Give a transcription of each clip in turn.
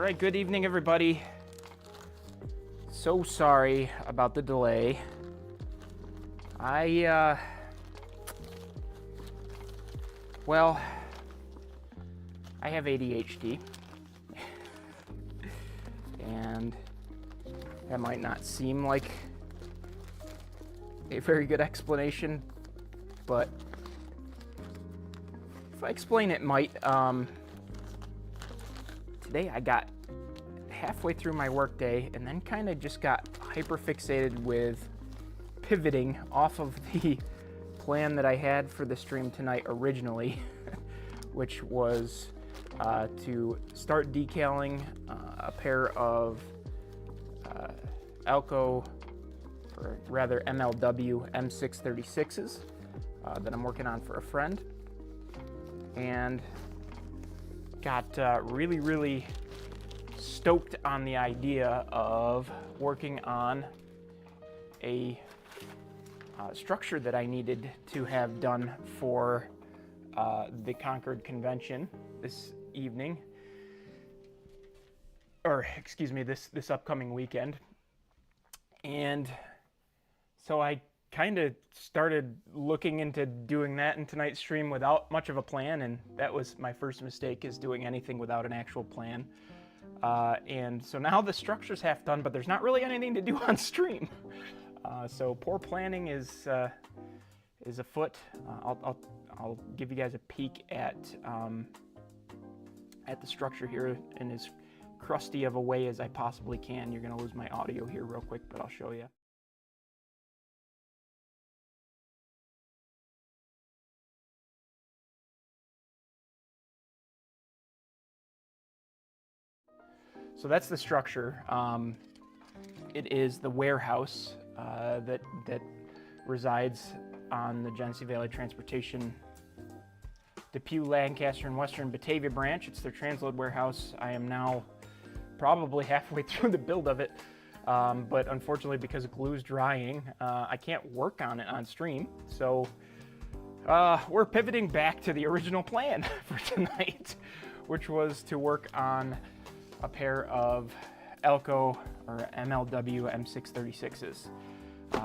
right, good evening, everybody. So sorry about the delay. I have ADHD, and that might not seem like a very good explanation, but if I explain it might. Today I got halfway through my workday and then kind of just got hyper fixated with pivoting off of the plan that I had for the stream tonight originally, which was to start decaling a pair of Alco, or rather MLW M636s that I'm working on for a friend, and got really stoked on the idea of working on a structure that I needed to have done for the Concord convention this evening, or excuse me, this upcoming weekend. And so I kind of started looking into doing that in tonight's stream without much of a plan, and that was my first mistake, is doing anything without an actual plan. And so now the structure's half done, but there's not really anything to do on stream. So poor planning is afoot. I'll give you guys a peek at the structure here in as crusty of a way as I possibly can. You're gonna lose my audio here real quick, but I'll show you. So that's the structure. It is the warehouse that resides on the Genesee Valley Transportation Depew, Lancaster, and Western Batavia branch. It's their transload warehouse. I am now probably halfway through the build of it, but unfortunately, because the glue's drying, I can't work on it on stream. So we're pivoting back to the original plan for tonight, which was to work on a pair of Alco or MLW M636s.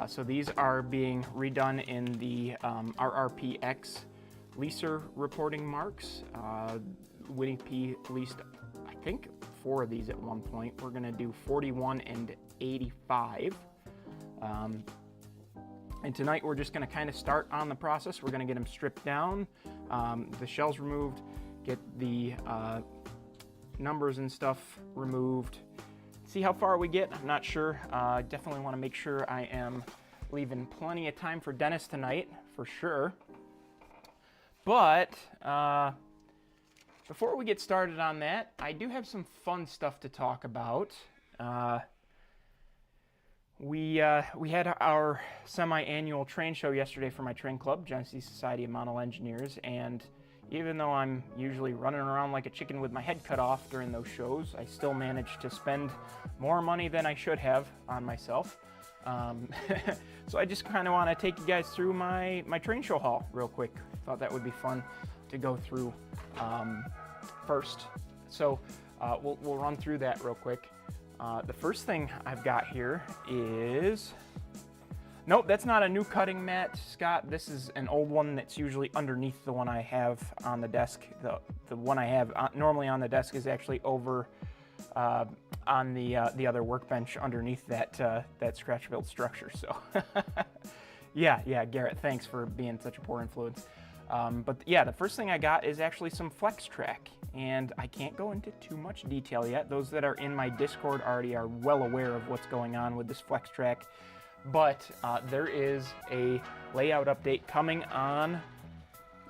So these are being redone in the RRPX leaser reporting marks. Winnie P leased, I think, 4 of these at one point. We're gonna do 41 and 85. And tonight we're just gonna kind of start on the process. We're gonna get them stripped down, the shells removed, get the numbers and stuff removed, see how far we get. I'm not sure. Definitely want to make sure I am leaving plenty of time for Dennis tonight, for sure. But before we get started on that, I do have some fun stuff to talk about. We had our semi-annual train show yesterday for my train club, Genesee Society of Model Engineers, and even though I'm usually running around like a chicken with my head cut off during those shows, I still managed to spend more money than I should have on myself. So I just kind of want to take you guys through my train show haul real quick. Thought that would be fun to go through first. So we'll run through that real quick. The first thing I've got here is... Nope, that's not a new cutting mat, Scott. This is an old one that's usually underneath the one I have on the desk. The one I have normally on the desk is actually over on the other workbench underneath that scratch-built structure. So, yeah, Garrett, thanks for being such a poor influence. But yeah, the first thing I got is actually some flex track, and I can't go into too much detail yet. Those that are in my Discord already are well aware of what's going on with this flex track. But there is a layout update coming on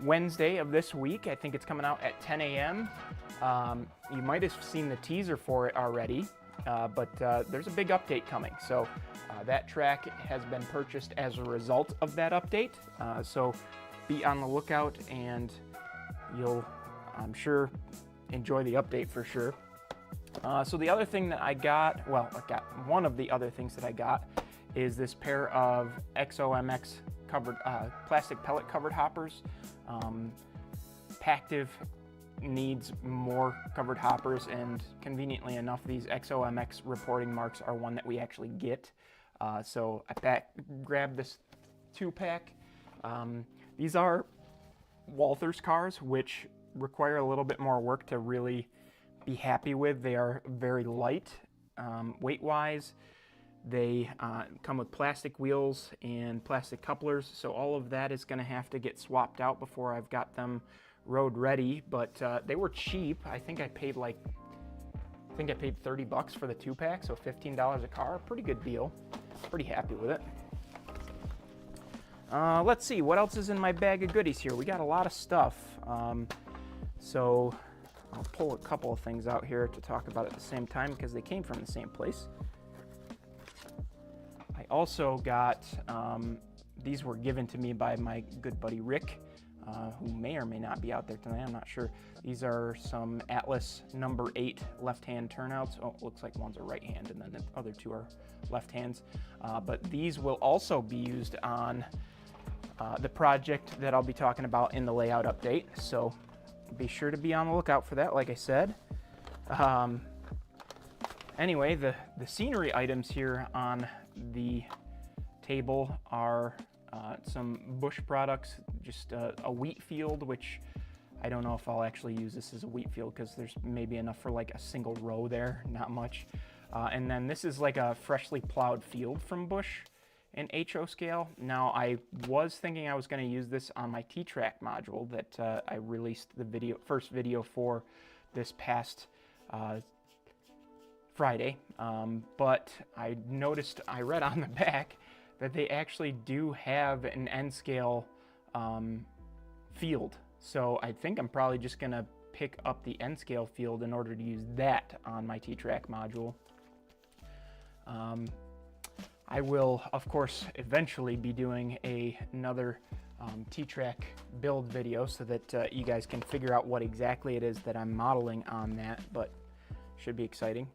Wednesday of this week. I think it's coming out at 10 a.m. You might have seen the teaser for it already, but there's a big update coming. So that track has been purchased as a result of that update. So be on the lookout, and you'll, I'm sure, enjoy the update for sure. So the other thing that I got, one of the other things that I got is this pair of XOMX covered plastic pellet covered hoppers. Pactive needs more covered hoppers, and conveniently enough, these XOMX reporting marks are one that we actually get. So I grabbed this 2-pack. These are Walthers cars, which require a little bit more work to really be happy with. They are very light weight-wise. They come with plastic wheels and plastic couplers, so all of that is going to have to get swapped out before I've got them road ready. But they were cheap. I think I paid $30 for the 2-pack, so $15 a car. Pretty good deal. Pretty happy with it. Let's see, what else is in my bag of goodies here? We got a lot of stuff. So I'll pull a couple of things out here to talk about at the same time because they came from the same place. I also got, these were given to me by my good buddy Rick, who may or may not be out there tonight, I'm not sure. These are some Atlas number 8 left-hand turnouts. Oh, it looks like one's a right hand and then the other 2 are left hands. But these will also be used on the project that I'll be talking about in the layout update. So be sure to be on the lookout for that, like I said. Anyway, the scenery items here on the table are some bush products, just a wheat field, which I don't know if I'll actually use this as a wheat field because there's maybe enough for like a single row there, not much. And then this is like a freshly plowed field from Bush in HO scale. Now I was thinking I was going to use this on my T-Track module that I released the first video for this past Friday, but I read on the back that they actually do have an N scale field. So I think I'm probably just going to pick up the N scale field in order to use that on my T-Track module. I will, of course, eventually be doing another T-Track build video so that you guys can figure out what exactly it is that I'm modeling on that, but should be exciting.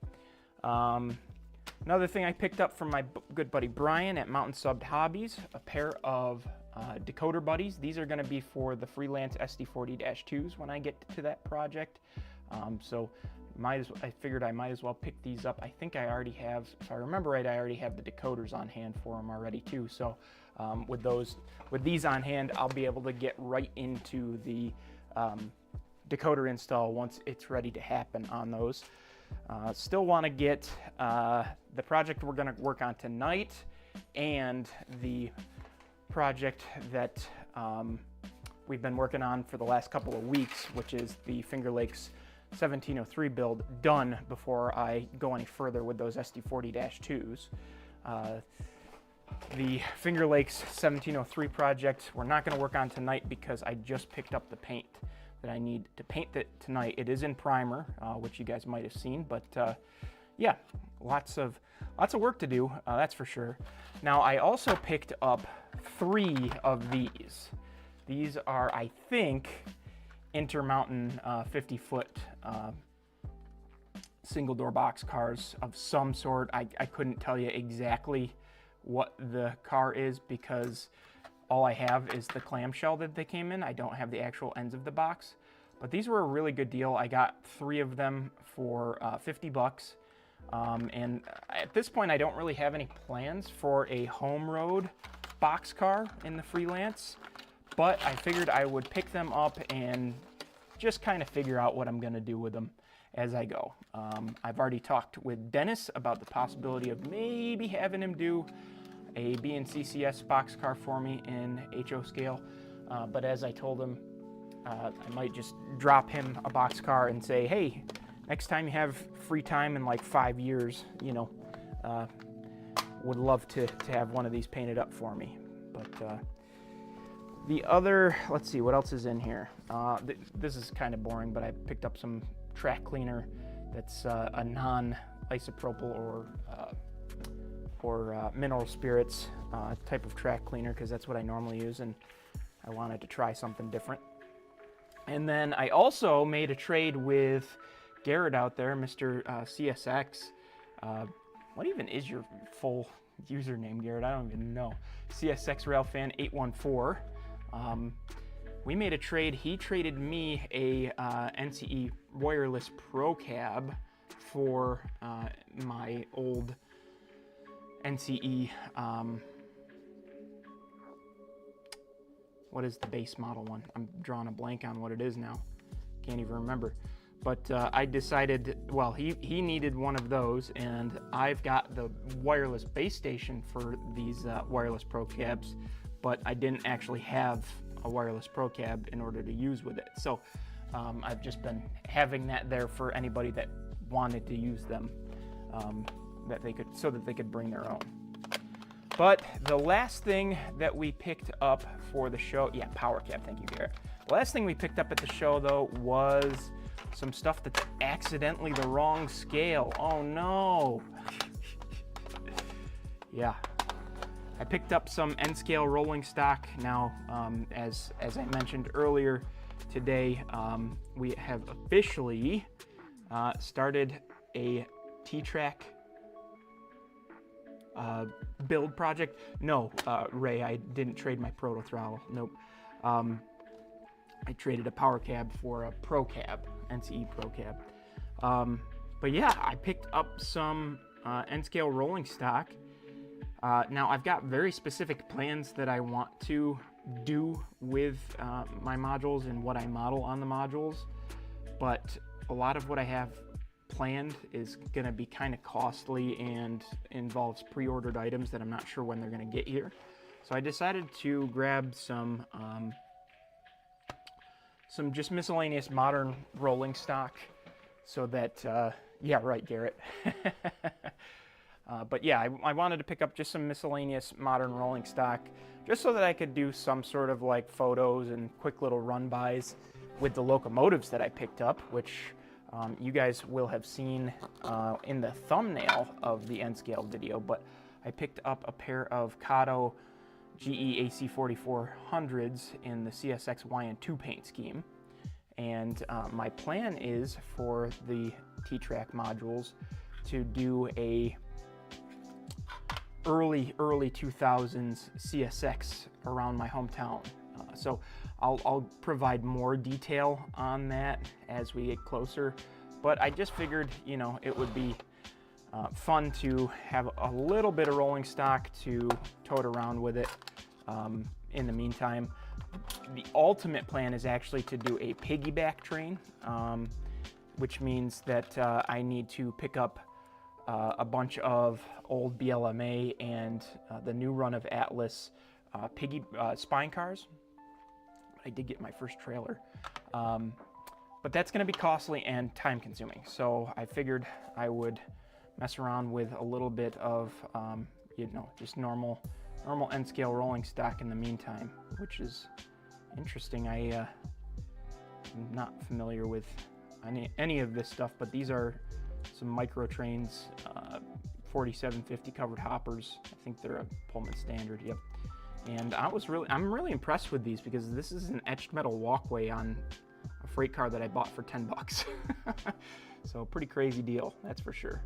Another thing I picked up from my good buddy Brian at Mountain Subbed Hobbies, a pair of decoder buddies. These are going to be for the freelance SD40-2s when I get to that project. So I figured I might as well pick these up. I think I already have, if I remember right, I already have the decoders on hand for them already too. So with these on hand, I'll be able to get right into the decoder install once it's ready to happen on those. Still want to get the project we're going to work on tonight and the project that we've been working on for the last couple of weeks, which is the Finger Lakes 1703 build, done before I go any further with those SD40-2s. The Finger Lakes 1703 project we're not going to work on tonight because I just picked up the paint that I need to paint it tonight. It is in primer, which you guys might have seen, but yeah, lots of work to do, that's for sure. Now I also picked up 3 of these. These are, I think, Intermountain 50-foot single door box cars of some sort. I couldn't tell you exactly what the car is because all I have is the clamshell that they came in. I don't have the actual ends of the box, but these were a really good deal. I got 3 of them for $50. And at this point, I don't really have any plans for a home road box car in the freelance, but I figured I would pick them up and just kind of figure out what I'm going to do with them as I go. I've already talked with Dennis about the possibility of maybe having him do a B&CCS box car for me in HO scale, but as I told him, I might just drop him a box car and say, hey, next time you have free time in like 5 years, you know, would love to have one of these painted up for me. But the other, let's see, what else is in here? This is kind of boring, but I picked up some track cleaner that's a non-isopropyl or mineral spirits type of track cleaner, because that's what I normally use, and I wanted to try something different. And then I also made a trade with Garrett out there, Mr. CSX. What even is your full username, Garrett? I don't even know. CSX Railfan 814. we made a trade. He traded me a NCE wireless Pro Cab for my old NCE, what is the base model one? I'm drawing a blank on what it is now. Can't even remember. But I decided, well, he needed one of those, and I've got the wireless base station for these wireless Pro Cabs, but I didn't actually have a wireless Pro Cab in order to use with it. So I've just been having that there for anybody that wanted to use them, so that they could bring their own. But the last thing that we picked up for the show, yeah, Power Cab, thank you, Garrett. The last thing we picked up at the show, though, was some stuff that's accidentally the wrong scale. Oh no. Yeah. I picked up some N-scale rolling stock. Now, as I mentioned earlier today, we have officially started a T-Track build project. No, Ray, I didn't trade my Proto Throttle. Nope. I traded a Power Cab for a Pro Cab, NCE Pro Cab. But yeah, I picked up some N-scale rolling stock. Now, I've got very specific plans that I want to do with my modules and what I model on the modules, but a lot of what I have planned is going to be kind of costly and involves pre-ordered items that I'm not sure when they're going to get here. So I decided to grab some just miscellaneous modern rolling stock so that, yeah, right, Garrett. But yeah, I wanted to pick up just some miscellaneous modern rolling stock just so that I could do some sort of like photos and quick little run-bys with the locomotives that I picked up, which you guys will have seen in the thumbnail of the N-scale video. But I picked up a pair of Kato GE AC4400s in the CSX YN2 paint scheme. And my plan is for the T-Track modules to do a early 2000s CSX around my hometown. So I'll provide more detail on that as we get closer, but I just figured, you know, it would be fun to have a little bit of rolling stock to tote around with it in the meantime. The ultimate plan is actually to do a piggyback train, which means that I need to pick up a bunch of old BLMA and the new run of Atlas spine cars. I did get my first trailer, but that's going to be costly and time consuming. So I figured I would mess around with a little bit of, you know, just normal N-scale rolling stock in the meantime, which is interesting. I'm not familiar with any of this stuff, but these are some micro trains, 4750 covered hoppers. I think they're a Pullman standard. Yep. And I'm really impressed with these because this is an etched metal walkway on a freight car that I bought for 10 bucks. So pretty crazy deal, that's for sure.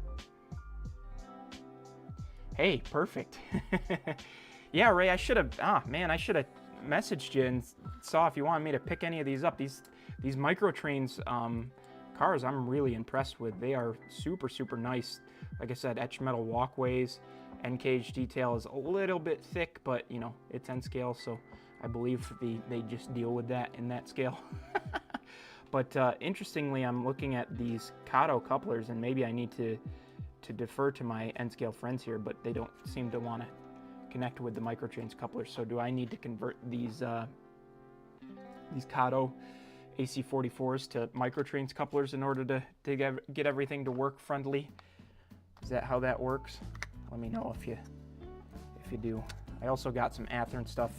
Hey, perfect. Yeah, Ray, I should have messaged you and saw if you wanted me to pick any of these up. These micro trains cars I'm really impressed with. They are super nice. Like I said, etched metal walkways. End cage detail is a little bit thick, but you know, it's N-scale, so I believe they just deal with that in that scale. But interestingly, I'm looking at these Kato couplers, and maybe I need to defer to my N-scale friends here, but they don't seem to want to connect with the microtrains couplers. So do I need to convert these Kato AC44s to microtrains couplers in order to get everything to work friendly? Is that how that works? Let me know if you do. I also got some Athearn stuff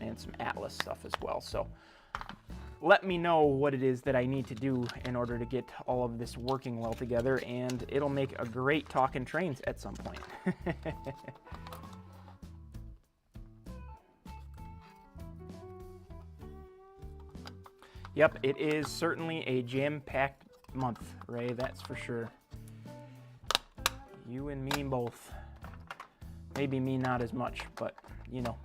and some Atlas stuff as well. So let me know what it is that I need to do in order to get all of this working well together, and it'll make a great Talkin trains at some point. Yep, it is certainly a jam-packed month, Ray, that's for sure. You and me both. Maybe me not as much, but you know.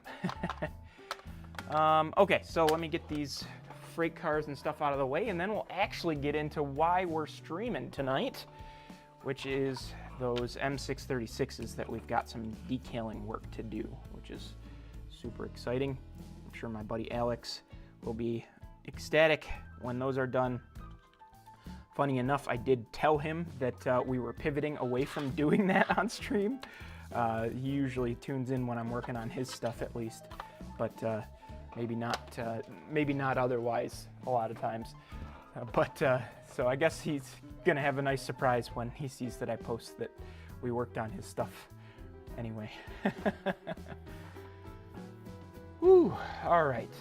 Okay, so let me get these freight cars and stuff out of the way, and then we'll actually get into why we're streaming tonight, which is those M636s that we've got some decaling work to do, which is super exciting. I'm sure my buddy Alex will be ecstatic when those are done. Funny enough, I did tell him that we were pivoting away from doing that on stream. He usually tunes in when I'm working on his stuff at least, but maybe not otherwise a lot of times. So I guess he's gonna have a nice surprise when he sees that I post that we worked on his stuff anyway. Whew, all right.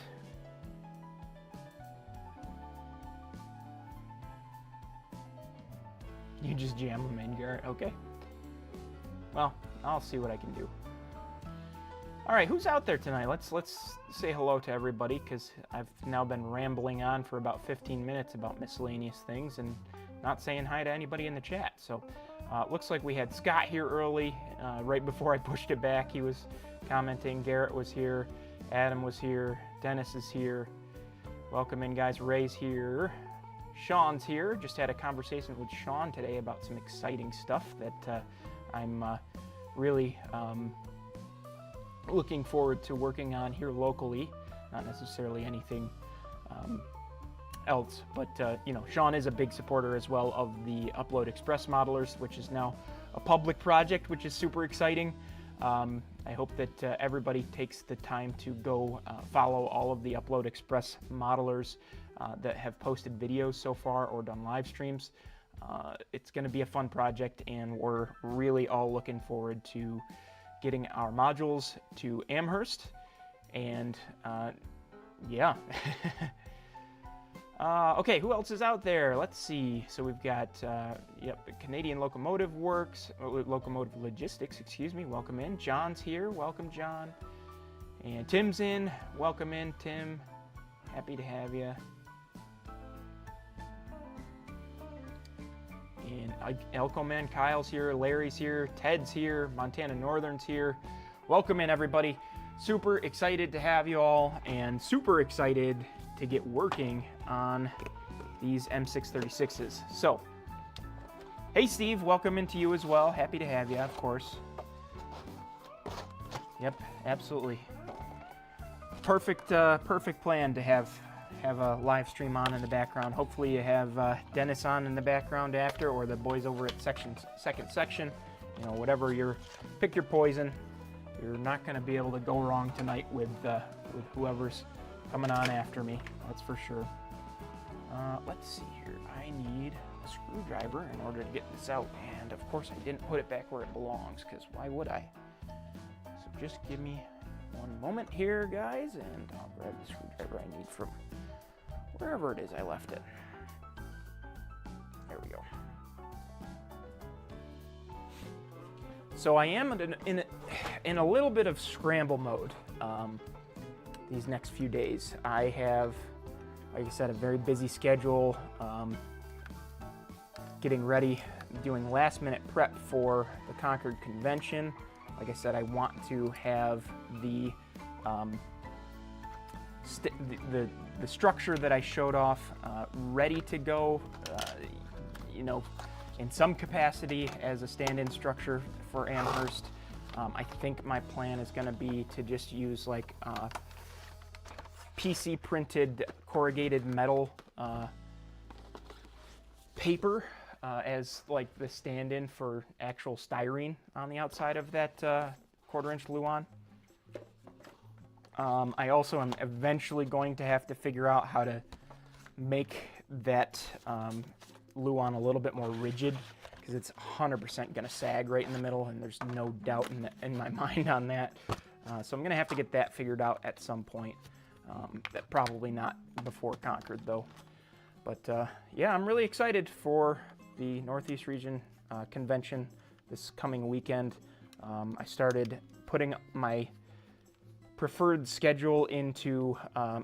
You just jam them in, Garrett, okay. Well, I'll see what I can do. All right, who's out there tonight? Let's say hello to everybody, because I've now been rambling on for about 15 minutes about miscellaneous things and not saying hi to anybody in the chat. So looks like we had Scott here early, right before I pushed it back. He was commenting. Garrett was here. Adam was here. Dennis is here. Welcome in, guys. Ray's here. Sean's here. Just had a conversation with Sean today about some exciting stuff that I'm really looking forward to working on here locally. Not necessarily anything else, but you know, Sean is a big supporter as well of the Upload Express modelers, which is now a public project, which is super exciting. I hope that everybody takes the time to go follow all of the Upload Express modelers that have posted videos so far or done live streams. It's going to be a fun project, and we're really all looking forward to getting our modules to Amherst, and yeah. Okay, who else is out there? Let's see. So we've got, yep, Canadian Locomotive Works, Locomotive Logistics, excuse me. Welcome in. John's here. Welcome, John. And Tim's in. Welcome in, Tim. Happy to have you. And Elko Man, Kyle's here. Larry's here. Ted's here. Montana Northern's here. Welcome in, everybody. Super excited to have you all, and super excited to get working on these M636s. So, hey Steve, welcome into you as well. Happy to have you, of course. Yep, absolutely. Perfect plan to have a live stream on in the background. Hopefully you have Dennis on in the background after, or the boys over at second section. You know, whatever pick your poison. You're not going to be able to go wrong tonight with whoever's coming on after me, that's for sure. Let's see here. I need a screwdriver in order to get this out, and of course I didn't put it back where it belongs, because why would I? So just give me one moment here, guys, and I'll grab the screwdriver I need from wherever it is I left it. There we go. So I am in a little bit of scramble mode these next few days. I have, like I said, a very busy schedule, getting ready, doing last minute prep for the Concord Convention. Like I said, I want to have the structure that I showed off ready to go, you know, in some capacity as a stand-in structure for Amherst. I think my plan is going to be to just use like PC printed corrugated metal paper as like the stand-in for actual styrene on the outside of that 1/4-inch Luan. I also am eventually going to have to figure out how to make that Luan a little bit more rigid, because it's 100% going to sag right in the middle, and there's no doubt in my mind on that. So I'm going to have to get that figured out at some point. That probably not before Concord, though. But yeah, I'm really excited for the Northeast Region Convention this coming weekend. I started putting my preferred schedule into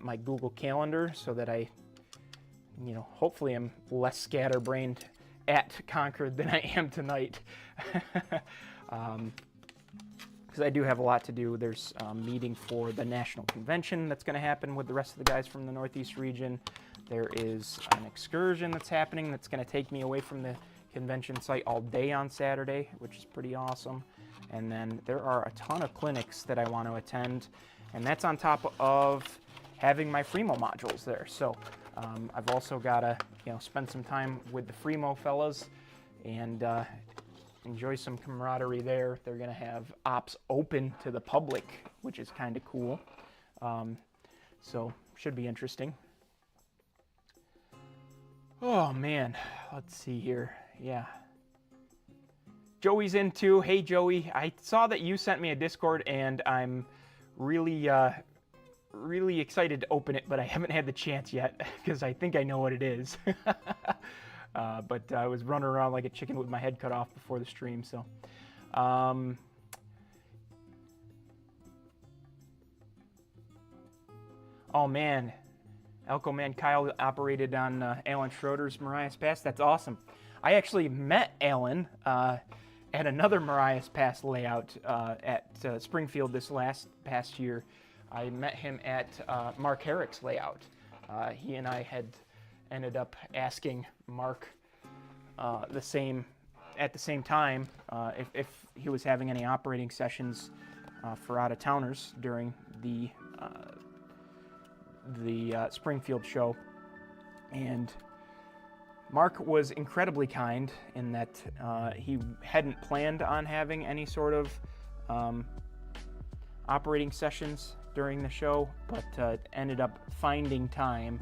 my Google Calendar so that I, you know, hopefully I'm less scatterbrained at Concord than I am tonight. because I do have a lot to do. There's a meeting for the national convention that's going to happen with the rest of the guys from the Northeast region. There is an excursion that's happening that's going to take me away from the convention site all day on Saturday, which is pretty awesome. And then there are a ton of clinics that I want to attend, and that's on top of having my Fremo modules there. So I've also got to, spend some time with the Fremo fellas and enjoy some camaraderie there. They're going to have ops open to the public, which is kind of cool. So should be interesting. Oh man, let's see here. Yeah. Joey's in too. Hey Joey, I saw that you sent me a Discord and I'm really really excited to open it, but I haven't had the chance yet because I think I know what it is. But I was running around like a chicken with my head cut off before the stream, so. Oh man, Elko Man Kyle operated on Alan Schroeder's Marias Pass. That's awesome. I actually met Alan at another Marias Pass layout at Springfield this past year. I met him at Mark Herrick's layout. He and I had ended up asking Mark at the same time if he was having any operating sessions for out-of-towners during the Springfield show. And Mark was incredibly kind in that he hadn't planned on having any sort of operating sessions during the show, but ended up finding time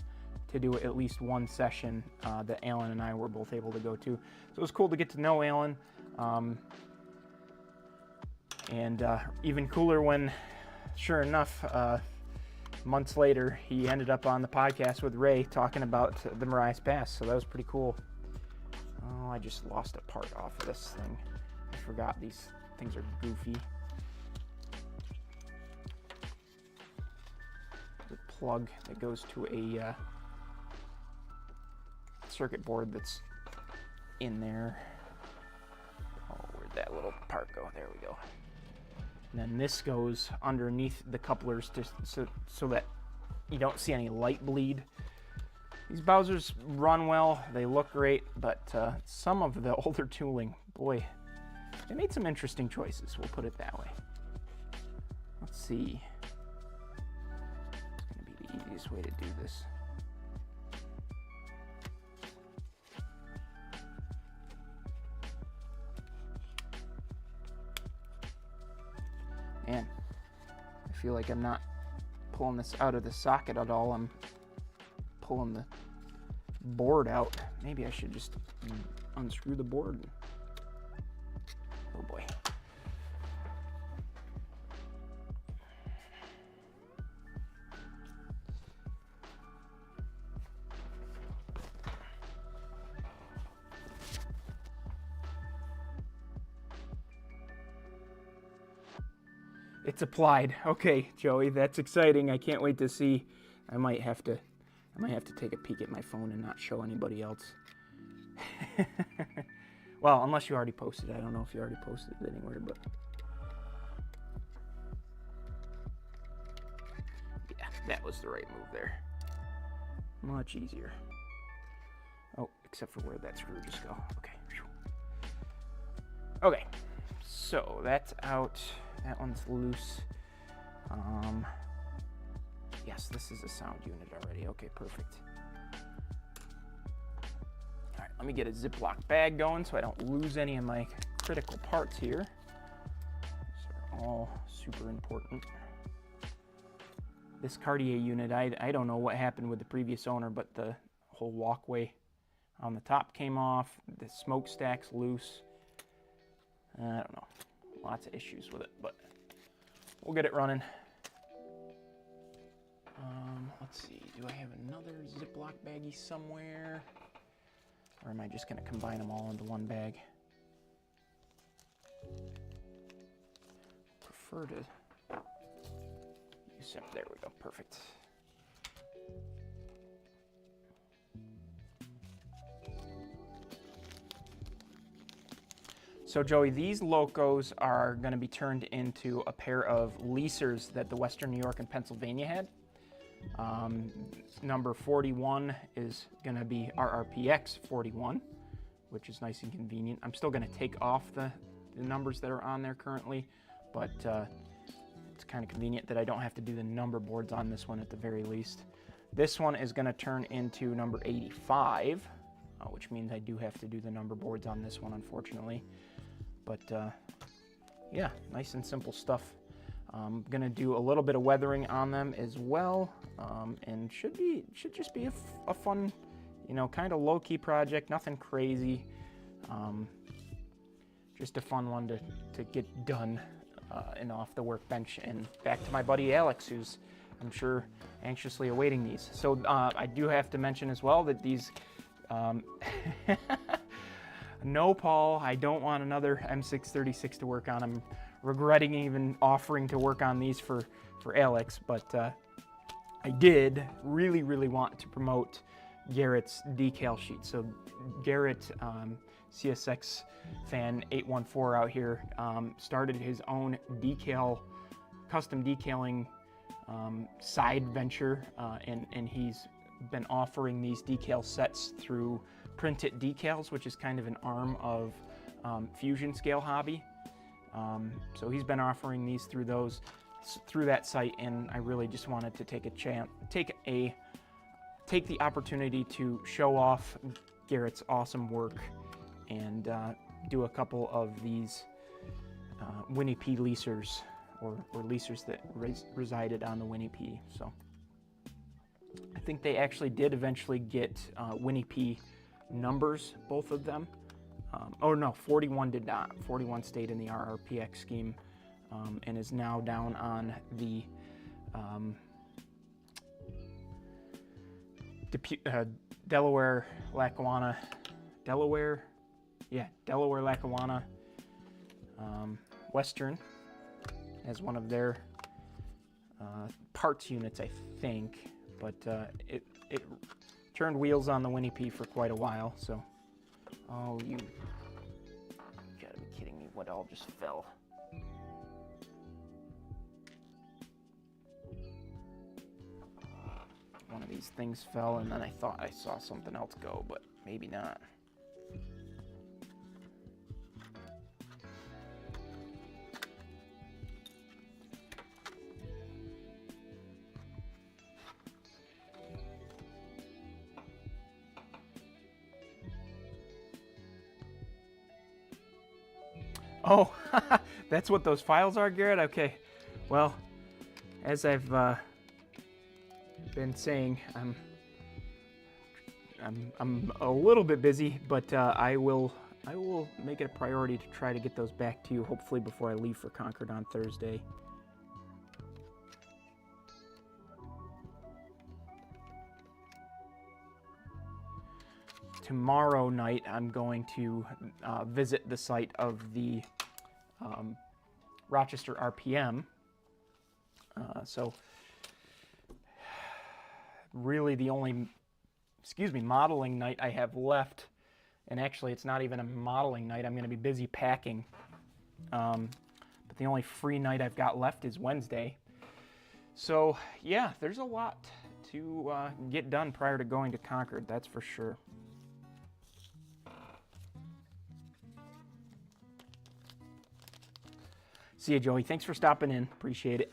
to do at least one session that Alan and I were both able to go to. So it was cool to get to know Alan, and even cooler when, sure enough, months later, he ended up on the podcast with Ray talking about the Marias Pass, so that was pretty cool. Oh, I just lost a part off of this thing. I forgot these things are goofy. The plug that goes to a circuit board that's in there. Oh, where'd that little part go? There we go. And then this goes underneath the couplers so that you don't see any light bleed. These Bowsers run well, they look great, but some of the older tooling, boy, they made some interesting choices, we'll put it that way. Let's see. It's going to be the easiest way to do this. Man, I feel like I'm not pulling this out of the socket at all. I'm pulling the board out. Maybe I should just unscrew the board. Oh boy. It's applied. Okay, Joey, that's exciting. I can't wait to see. I might have to take a peek at my phone and not show anybody else. Well, unless you already posted it. I don't know if you already posted it anywhere, but yeah, that was the right move there. Much easier. Oh, except for where that screw just go. Okay. Okay. So that's out. That one's loose. Yes, this is a sound unit already. Okay, perfect. All right, let me get a Ziploc bag going so I don't lose any of my critical parts here. These are all super important. This Cartier unit, I don't know what happened with the previous owner, but the whole walkway on the top came off. The smokestack's loose. I don't know. Lots of issues with it, but we'll get it running. Let's see, do I have another Ziploc baggie somewhere? Or am I just gonna combine them all into one bag? Prefer to use some, there we go, perfect. So Joey, these locos are going to be turned into a pair of leasers that the Western New York and Pennsylvania had. Number 41 is going to be RRPX 41, which is nice and convenient. I'm still going to take off the numbers that are on there currently, but it's kind of convenient that I don't have to do the number boards on this one at the very least. This one is going to turn into number 85, which means I do have to do the number boards on this one, unfortunately. But yeah, nice and simple stuff. I'm gonna do a little bit of weathering on them as well, and should just be a fun, you know, kind of low-key project. Nothing crazy, just a fun one to get done and off the workbench and back to my buddy Alex, who's I'm sure anxiously awaiting these. So I do have to mention as well that these. No, Paul, I don't want another M636 to work on. I'm regretting even offering to work on these for Alex, but I did really want to promote Garrett's decal sheet. So Garrett, CSX fan 814 out here, started his own custom decaling side venture, and he's been offering these decal sets through Print It Decals, which is kind of an arm of Fusion Scale Hobby. So he's been offering these through that site, and I really just wanted to take the opportunity to show off Garrett's awesome work and do a couple of these Winnie P leasers or leasers that resided on the Winnie P. So I think they actually did eventually get Winnie P numbers, both of them. Oh no, 41 did not. 41 stayed in the RRPX scheme and is now down on the Delaware Lackawanna Western as one of their parts units, I think. But it turned wheels on the Winnie P for quite a while, so. Oh, you gotta be kidding me, what all just fell? One of these things fell, and then I thought I saw something else go, but maybe not. Oh, that's what those files are, Garrett? Okay. Well, as I've been saying, I'm a little bit busy, but I will make it a priority to try to get those back to you, hopefully before I leave for Concord on Thursday. Tomorrow night, I'm going to visit the site of the Rochester RPM. So really the only, modeling night I have left, and actually it's not even a modeling night, I'm going to be busy packing. But the only free night I've got left is Wednesday. So yeah, there's a lot to get done prior to going to Concord, that's for sure. See you, Joey. Thanks for stopping in. Appreciate it.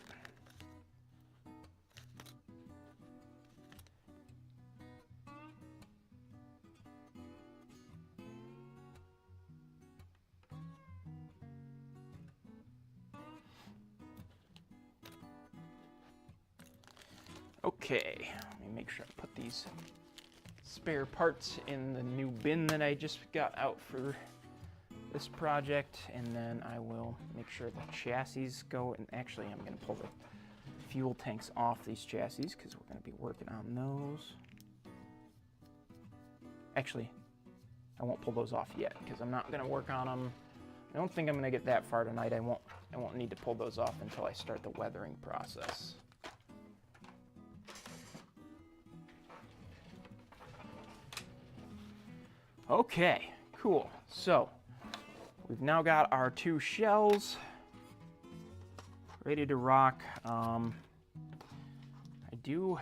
Okay, let me make sure I put these spare parts in the new bin that I just got out for this project, and then I will make sure the chassis go, and actually I'm going to pull the fuel tanks off these chassis because we're going to be working on those. Actually, I won't pull those off yet because I'm not going to work on them. I don't think I'm going to get that far tonight. I won't need to pull those off until I start the weathering process. Okay, cool. So we've now got our 2 shells ready to rock. I do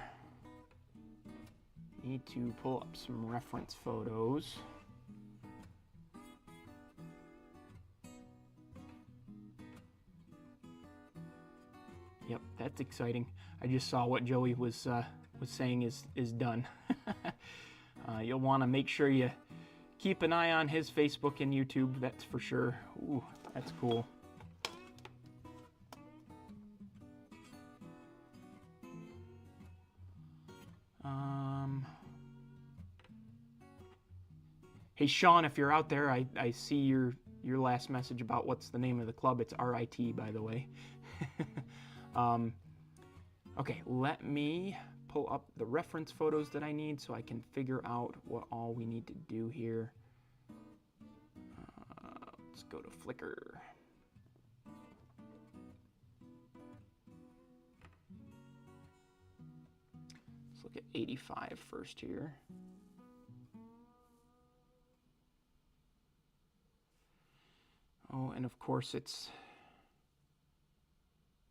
need to pull up some reference photos. Yep, that's exciting. I just saw what Joey was saying is done. You'll want to make sure you keep an eye on his Facebook and YouTube, that's for sure. Ooh, that's cool. Hey Sean, if you're out there, I see your last message about what's the name of the club. It's RIT, by the way. Okay, let me pull up the reference photos that I need so I can figure out what all we need to do here. Let's go to Flickr. Let's look at 85 first here. Oh, and of course it's,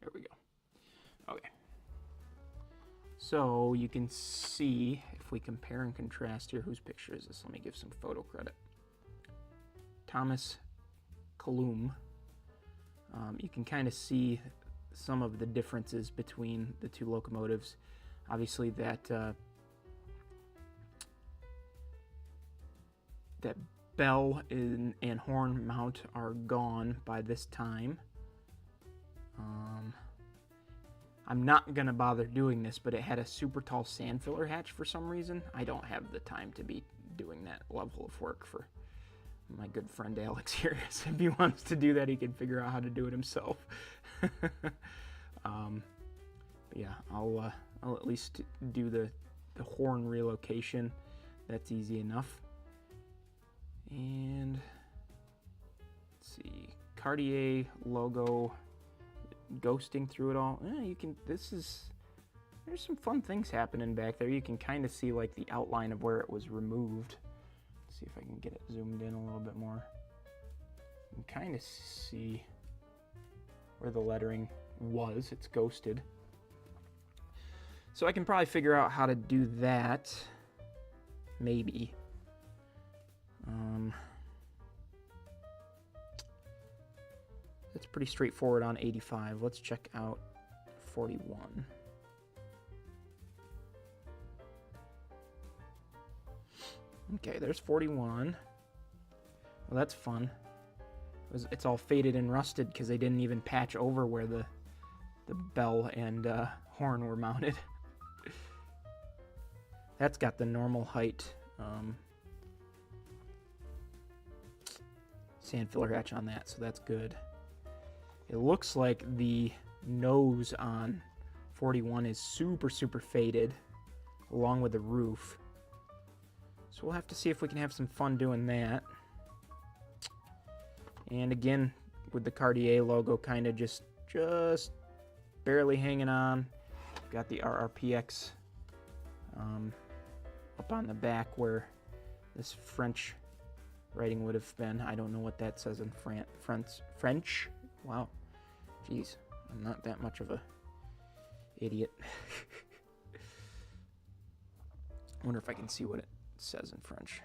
there we go. Okay. So you can see, if we compare and contrast here, whose picture is this? Let me give some photo credit. Thomas Kalum. You can kind of see some of the differences between the 2 locomotives. Obviously that that bell and horn mount are gone by this time. I'm not gonna bother doing this, but it had a super tall sand filler hatch for some reason. I don't have the time to be doing that level of work for my good friend Alex here. So if he wants to do that, he can figure out how to do it himself. Yeah, I'll at least do the horn relocation. That's easy enough. And let's see, Cartier logo ghosting through it all. You can, there's some fun things happening back there. You can kind of see like the outline of where it was removed. Let's see if I can get it zoomed in a little bit more. You can kind of see where the lettering was. It's ghosted. So I can probably figure out how to do that. Maybe. It's pretty straightforward on 85. Let's check out 41. Okay, there's 41. Well, that's fun. It's all faded and rusted because they didn't even patch over where the bell and horn were mounted. That's got the normal height sand filler hatch on that, so that's good. It looks like the nose on 41 is super faded along with the roof. So we'll have to see if we can have some fun doing that. And again, with the Cartier logo kind of just barely hanging on. Got the RRPX up on the back where this French writing would have been. I don't know what that says in French. Wow. Jeez, I'm not that much of a idiot. I wonder if I can see what it says in French.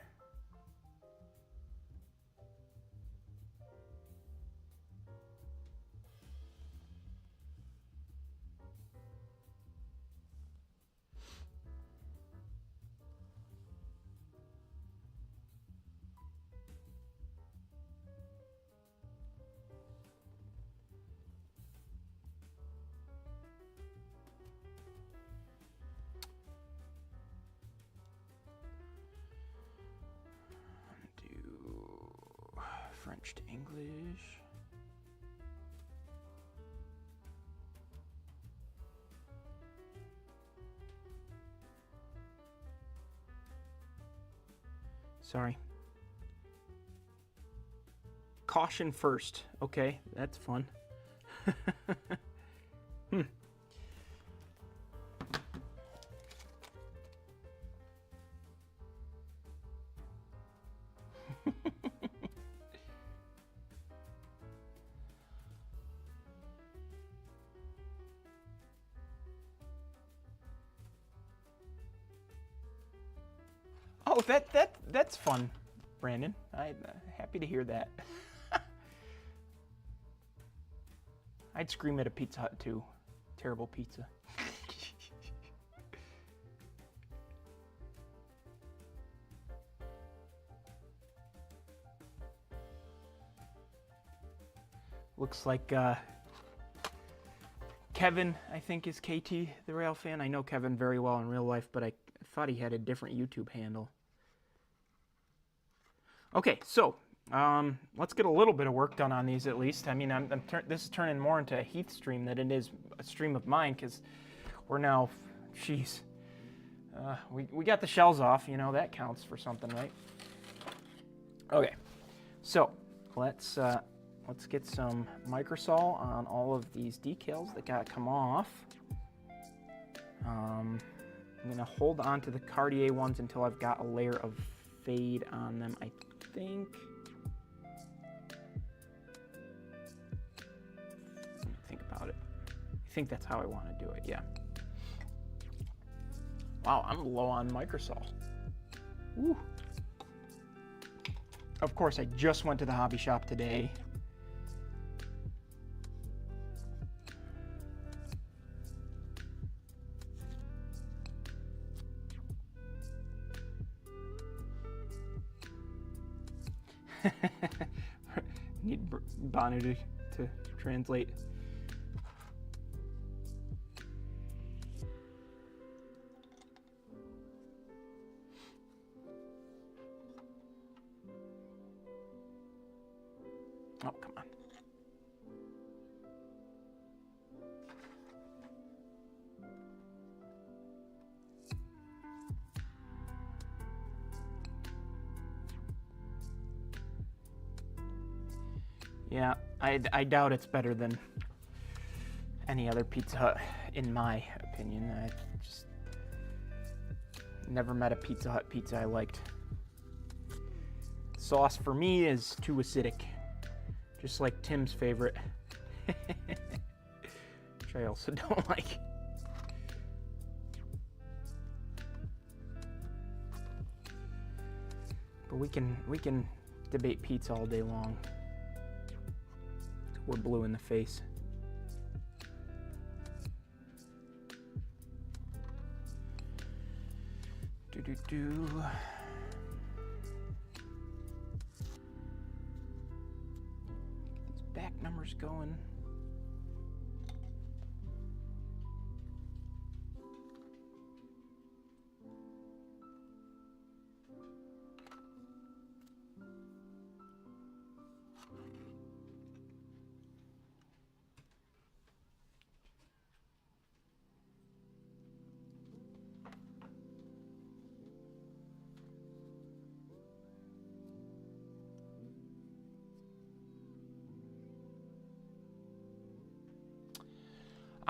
French to English. Sorry. Caution first. Okay, that's fun. Oh, that's fun, Brandon. I'm happy to hear that. I'd scream at a Pizza Hut too. Terrible pizza. Looks like Kevin, I think, is KT the Rail fan. I know Kevin very well in real life, but I thought he had a different YouTube handle. Okay, so let's get a little bit of work done on these at least. I mean, this is turning more into a Heath stream than it is a stream of mine, because we're now, jeez, we got the shells off. You know, that counts for something, right? Okay, so let's get some microsol on all of these decals that got to come off. I'm gonna hold on to the Cartier ones until I've got a layer of fade on them, I think. Let me think about it. I think that's how I want to do it, yeah. Wow, I'm low on microsol. Woo. Of course, I just went to the hobby shop today. Need Banu to translate. Oh, come on. Yeah, I doubt it's better than any other Pizza Hut, in my opinion. I just never met a Pizza Hut pizza I liked. Sauce for me is too acidic, just like Tim's favorite, which I also don't like. But we can debate pizza all day long. We're blue in the face. Do. Get these back numbers going.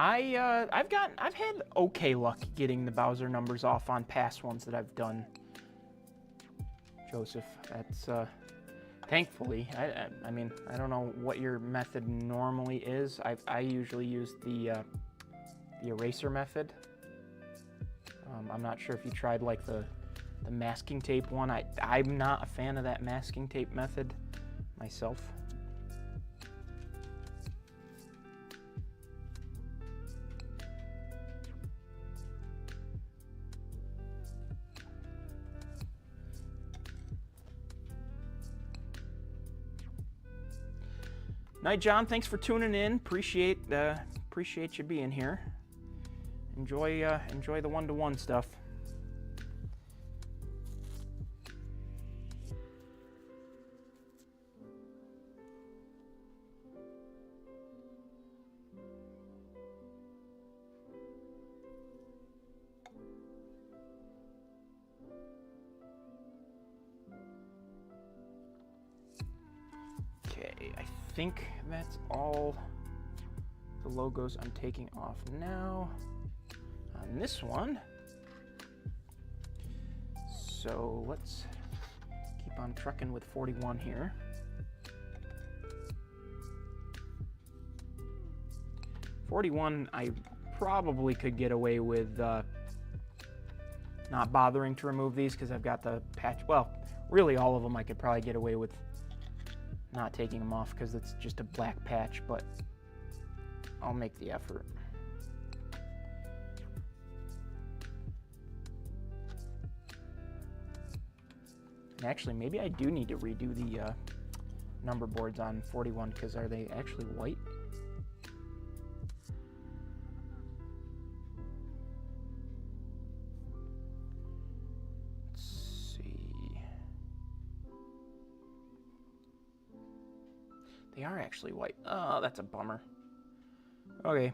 I've had okay luck getting the Bowser numbers off on past ones that I've done, Joseph. That's thankfully. I mean, I don't know what your method normally is. I usually use the eraser method. I'm not sure if you tried like the masking tape one. I'm not a fan of that masking tape method myself. Night, John. Thanks for tuning in. Appreciate you being here. Enjoy the one-to-one stuff. Okay, I think that's all the logos I'm taking off now on this one. So let's keep on trucking with 41 here. .41, I probably could get away with not bothering to remove these because I've got the patch. Well, really all of them I could probably get away with not taking them off because it's just a black patch, but I'll make the effort. And actually, maybe I do need to redo the number boards on 41 because are they actually white? Let's see. They are actually white. Oh, that's a bummer. Okay.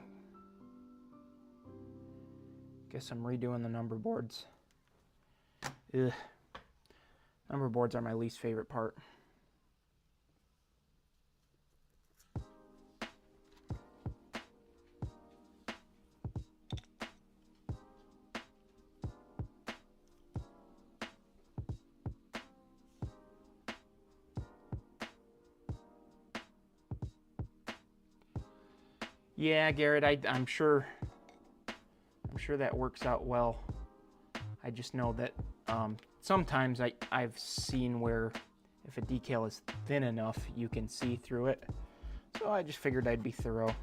Guess I'm redoing the number boards. Ugh. Number boards are my least favorite part. Yeah, Garrett, I'm sure that works out well. I just know that sometimes I've seen where if a decal is thin enough, you can see through it. So I just figured I'd be thorough.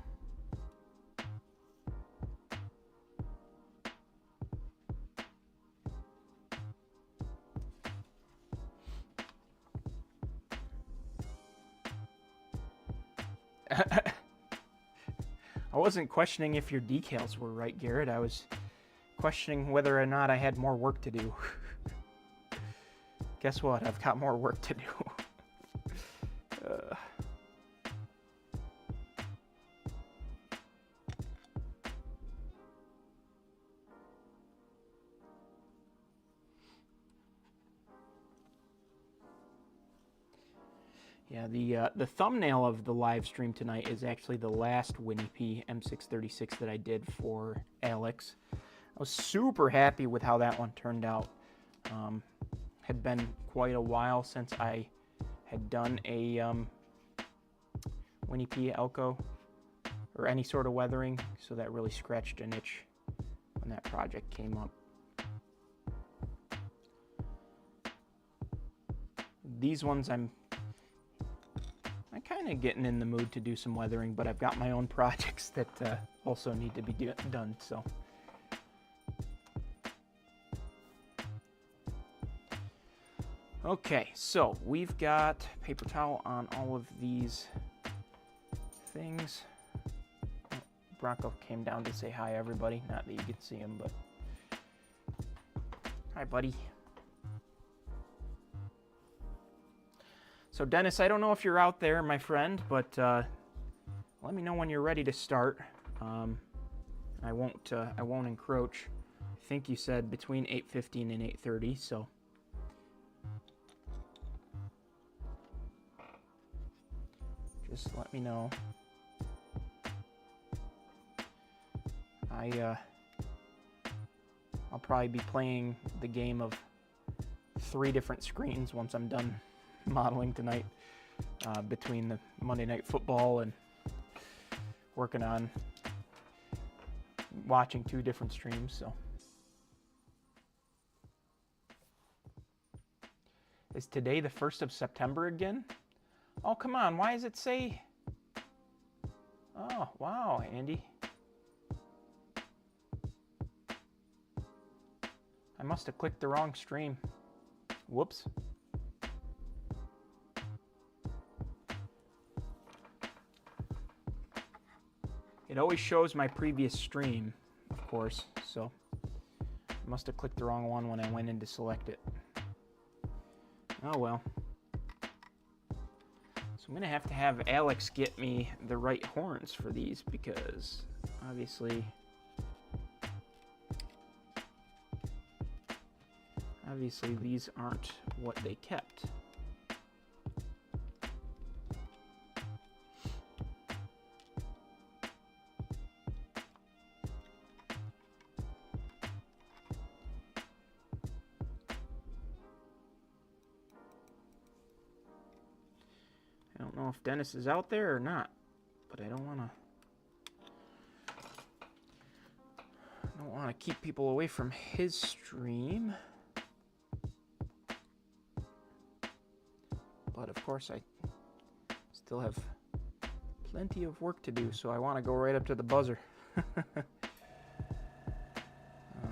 I wasn't questioning if your decals were right, Garrett. I was questioning whether or not I had more work to do. Guess what? I've got more work to do. Yeah, the thumbnail of the live stream tonight is actually the last Winnie P M636 that I did for Alex. I was super happy with how that one turned out. Had been quite a while since I had done a Winnie P Elko or any sort of weathering, so that really scratched an itch when that project came up. These ones I'm kind of getting in the mood to do some weathering, but I've got my own projects that also need to be done, so. Okay, so we've got paper towel on all of these things. Oh, Bronco came down to say hi, everybody. Not that you can see him, but hi, buddy. So Dennis, I don't know if you're out there, my friend, but let me know when you're ready to start. I won't encroach. I think you said between 8:15 and 8:30, so. Just let me know. I'll probably be playing the game of 3 different screens once I'm done modeling tonight, between the Monday Night Football and working on watching 2 different streams. So is today the 1st of September again? Oh, come on, why does it say? Oh, wow, Andy. I must have clicked the wrong stream. Whoops. It always shows my previous stream, of course, so I must have clicked the wrong one when I went in to select it. Oh well. So I'm going to have Alex get me the right horns for these because obviously these aren't what they kept. I don't know if Dennis is out there or not, but I don't want don't want to keep people away from his stream. But of course I still have plenty of work to do, so I want to go right up to the buzzer.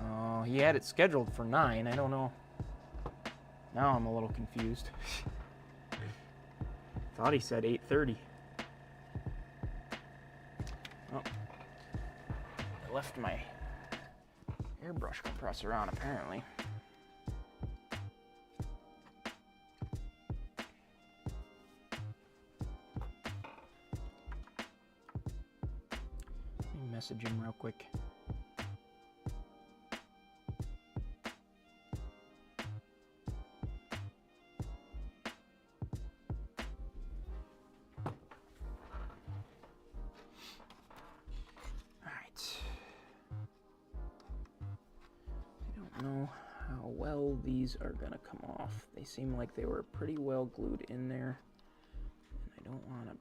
Oh, he had it scheduled for 9. I don't know. Now I'm a little confused. Thought he said 8:30. Oh. I left my airbrush compressor on, apparently. Let me message him real quick. These are gonna come off. They seem like they were pretty well glued in there, and I don't want to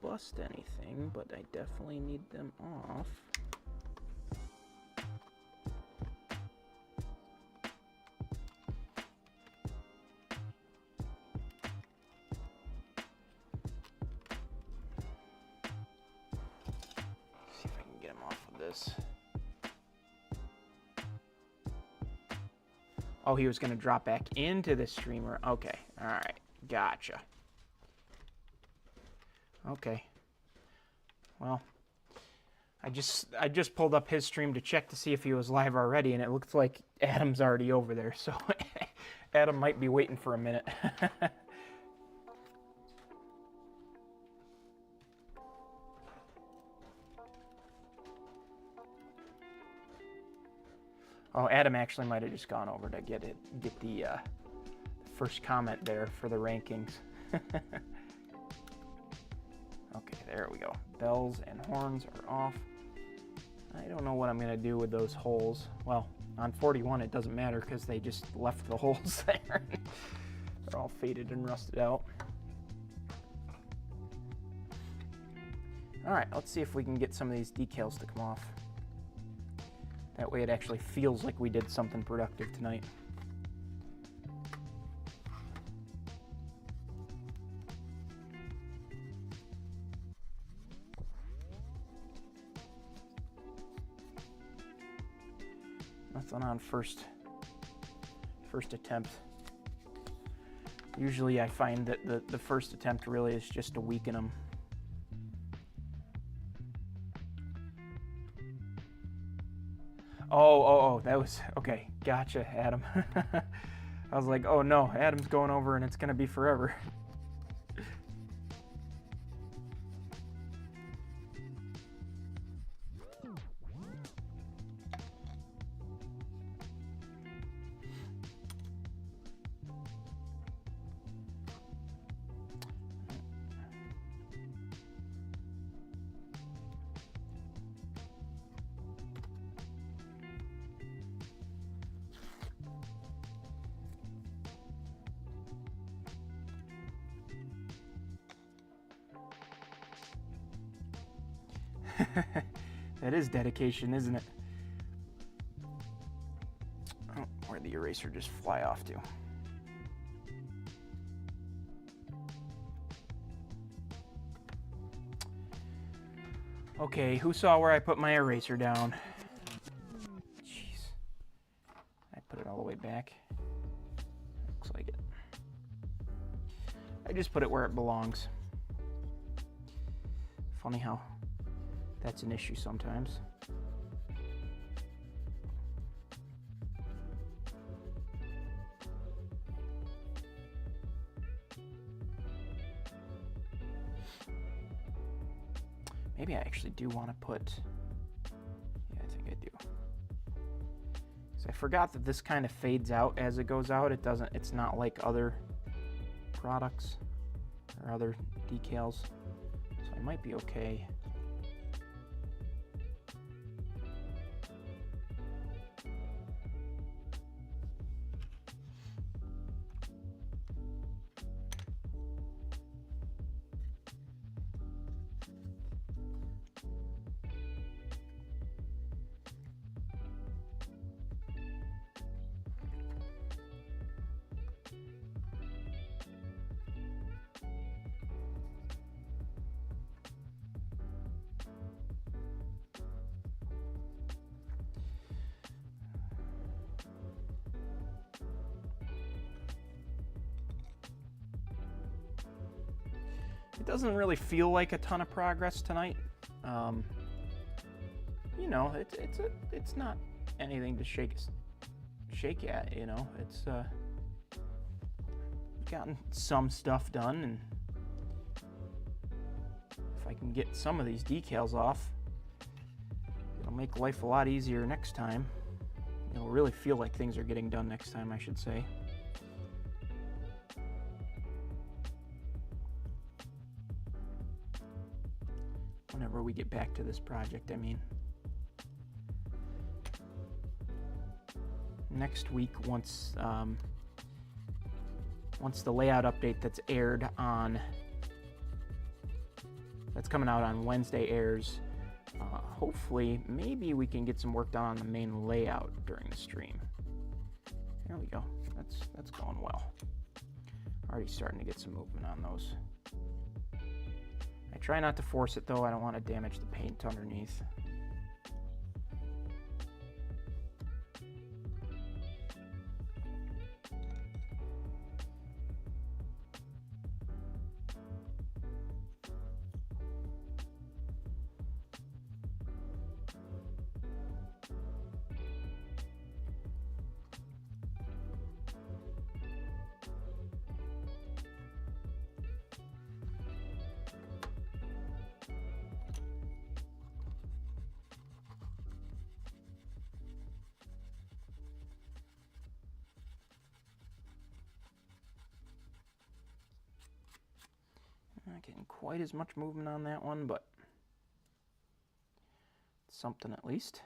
bust anything, but I definitely need them off. See if I can get them off with this. Oh, he was going to drop back into the streamer. Okay. All right. Gotcha. Okay. Well, I just pulled up his stream to check to see if he was live already, and it looks like Adam's already over there. So Adam might be waiting for a minute. Oh, Adam actually might have just gone over to get the first comment there for the rankings. Okay, there we go. Bells and horns are off. I don't know what I'm gonna do with those holes. Well, on 41 it doesn't matter because they just left the holes there. They're all faded and rusted out. All right, let's see if we can get some of these decals to come off. That way it actually feels like we did something productive tonight. Nothing on first attempt. Usually I find that the first attempt really is just to weaken them. Oh, that was, okay, gotcha, Adam. I was like, oh no, Adam's going over and it's gonna be forever. That is dedication, isn't it? Oh, where'd the eraser just fly off to? Okay, who saw where I put my eraser down? Jeez. I put it all the way back. Looks like it. I just put it where it belongs. Funny how that's an issue sometimes. Maybe I actually do want to put, yeah, I think I do. So I forgot that this kind of fades out as it goes out. It's not like other products or other decals. So I might be okay. It doesn't really feel like a ton of progress tonight. You know, it's not anything to shake at. You know, it's gotten some stuff done, and if I can get some of these decals off, it'll make life a lot easier next time. It'll really feel like things are getting done next time, I should say. Whenever we get back to this project, I mean. Next week, once the layout update that's coming out on Wednesday airs, hopefully, maybe we can get some work done on the main layout during the stream. There we go. That's going well. Already starting to get some movement on those. I try not to force it, though. I don't want to damage the paint underneath. Not getting quite as much movement on that one, but something at least.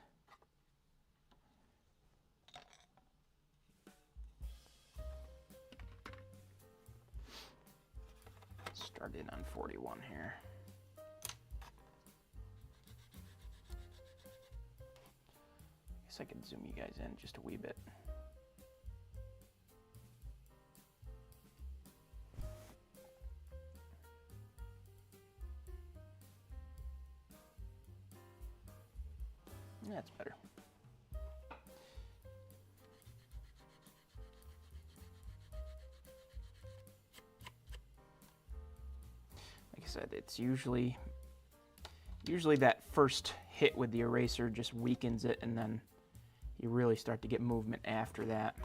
Started on 41 here. Guess I could zoom you guys in just a wee bit. That's better. Like I said, it's usually that first hit with the eraser just weakens it, and then you really start to get movement after that.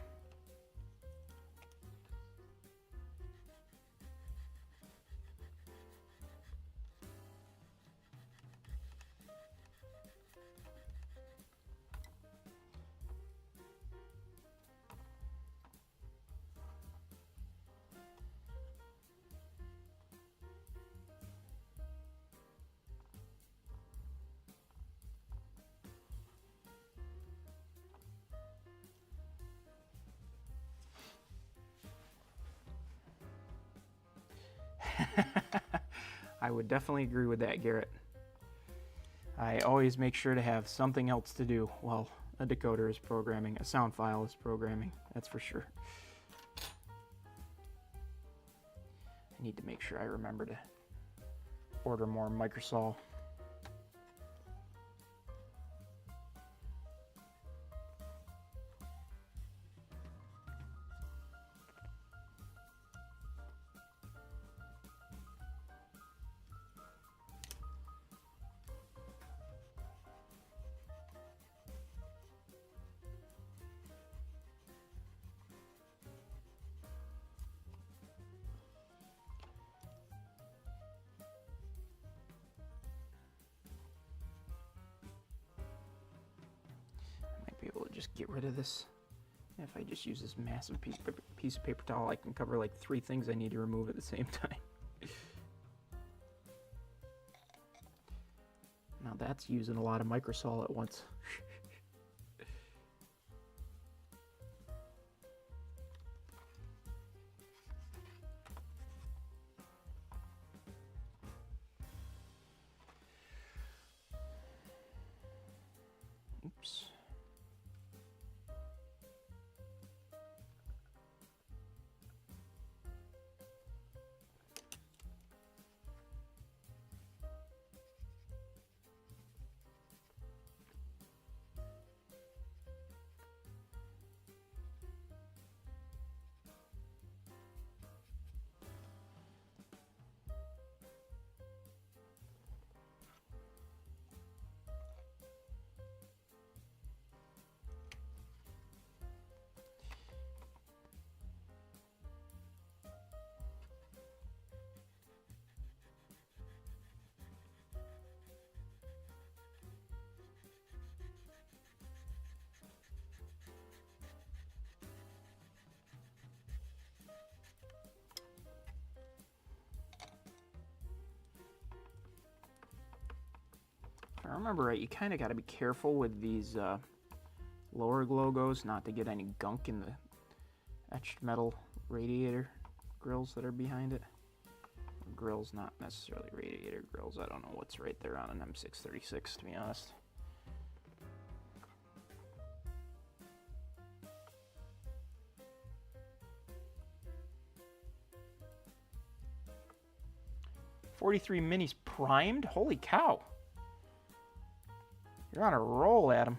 I would definitely agree with that, Garrett. I always make sure to have something else to do while a decoder is programming, a sound file is programming, that's for sure. I need to make sure I remember to order more microsol. Be able to just get rid of this. If I just use this massive piece of paper towel, I can cover like 3 things I need to remove at the same time. Now that's using a lot of microsol at once. Oops. remember right, you kind of got to be careful with these lower logos not to get any gunk in the etched metal radiator grills that are behind it. Grills, not necessarily radiator grills. I don't know what's right there on an M636, to be honest. .43 minis primed? Holy cow. You're on a roll, Adam.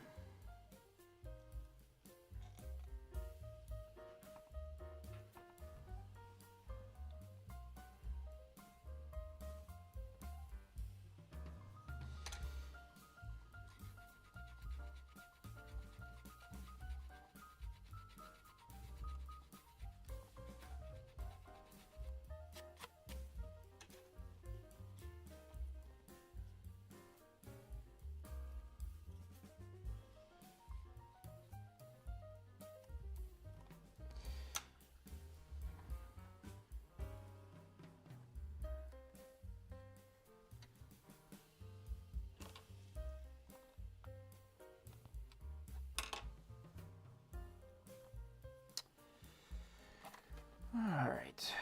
All right.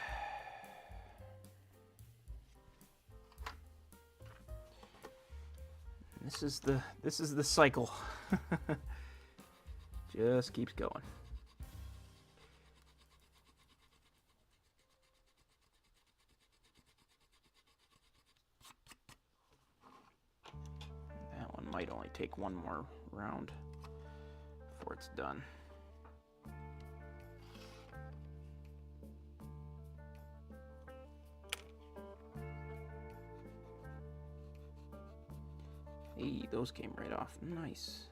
This is the cycle. Just keeps going. That one might only take one more round before it's done. Hey, those came right off. Nice.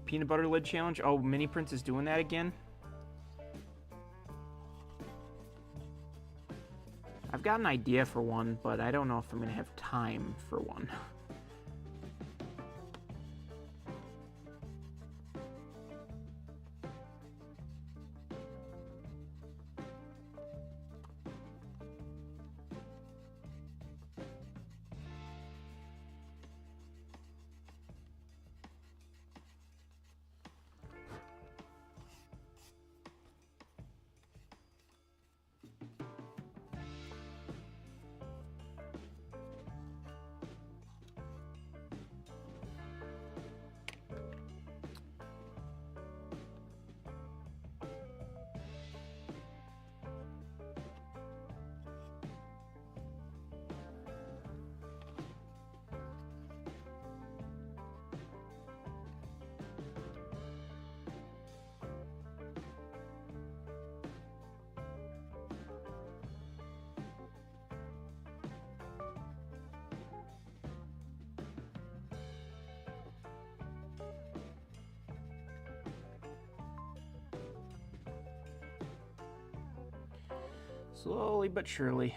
Peanut butter lid challenge. Oh, Mini Prince is doing that again. I've got an idea for one, but I don't know if I'm going to have time for one. Slowly but surely.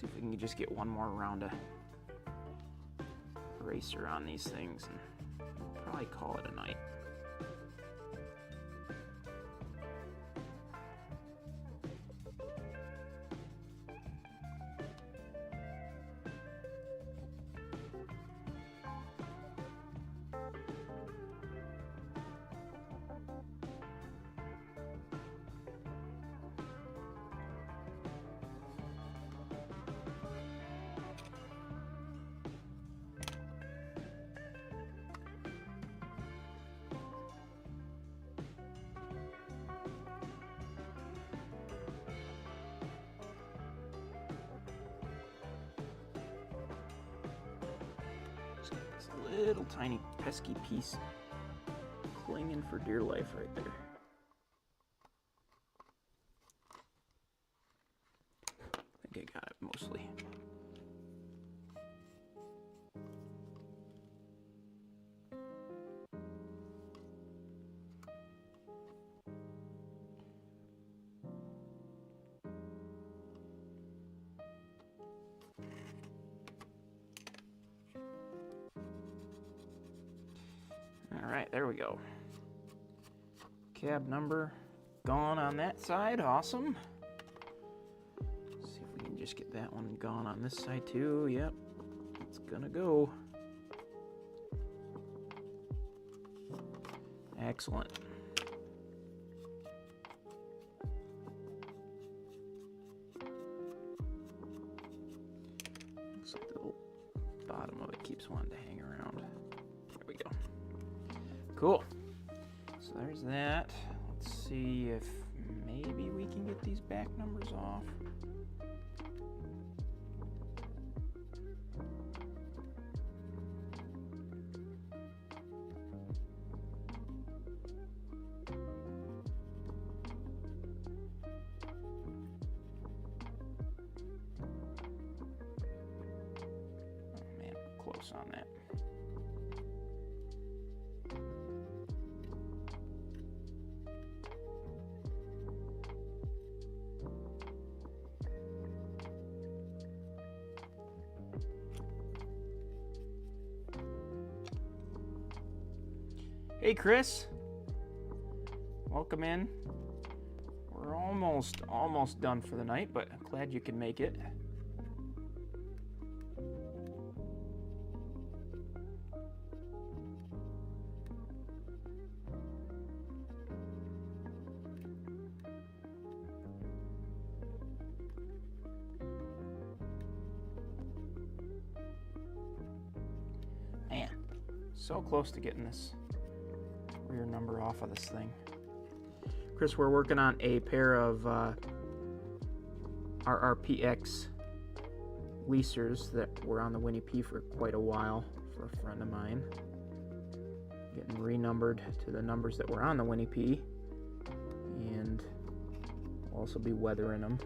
See if we can just get one more round of eraser on these things and probably call it a night. Little tiny pesky piece clinging for dear life right there. I think I got it mostly. All right, there we go. Cab number gone on that side, awesome. Let's see if we can just get that one gone on this side too. Yep, it's gonna go. Excellent. Looks like the bottom of it keeps wanting to hang around. There we go. Cool. So there's that. Let's see if maybe we can get these back numbers off. Oh man, close on that. Hey Chris, welcome in. We're almost done for the night, but I'm glad you can make it. Man, so close to getting this rear number off of this thing. Chris, we're working on a pair of RRPX leasers that were on the Winnie P for quite a while for a friend of mine. Getting renumbered to the numbers that were on the Winnie P, and we'll also be weathering them.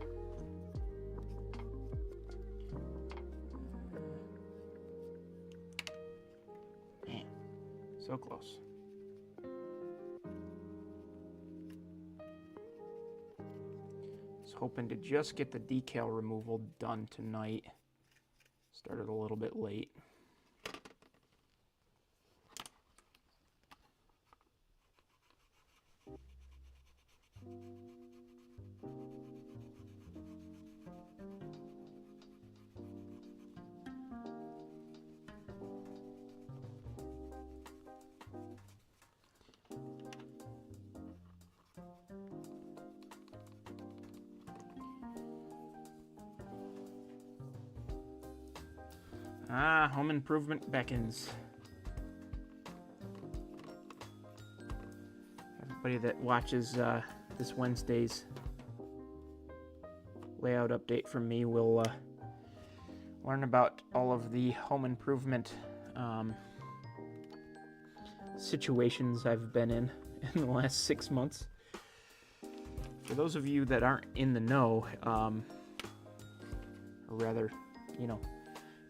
Man, so close. Hoping to just get the decal removal done tonight. Started a little bit late. Ah, home improvement beckons. Everybody that watches this Wednesday's layout update from me will learn about all of the home improvement situations I've been in the last 6 months. For those of you that aren't in the know, or rather, you know,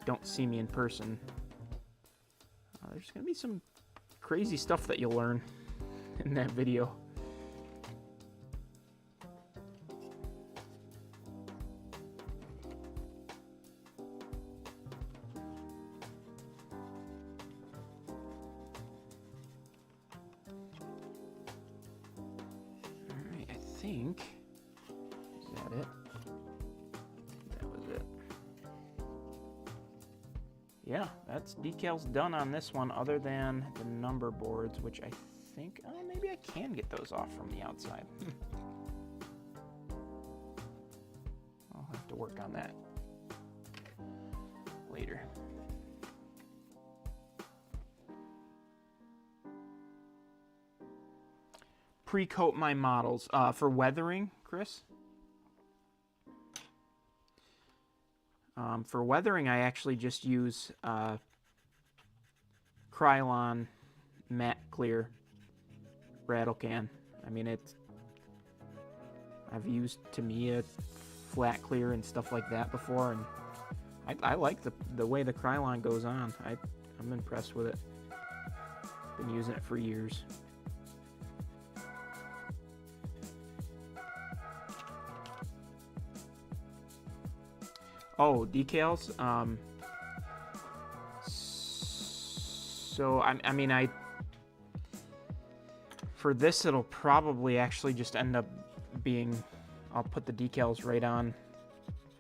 don't see me in person, there's gonna be some crazy stuff that you'll learn in that video. think, is that it? That was it. Yeah, that's decals done on this one, other than the number boards, which I think, maybe I can get those off from the outside. I'll have to work on that later. Pre-coat my models. For weathering, Chris? For weathering, I actually just use Krylon matte clear rattle can. I mean, I've used Tamiya flat clear and stuff like that before, and I like the way the Krylon goes on. I'm impressed with it. Been using it for years. Oh, decals. So I mean, for this it'll probably actually just end up being, I'll put the decals right on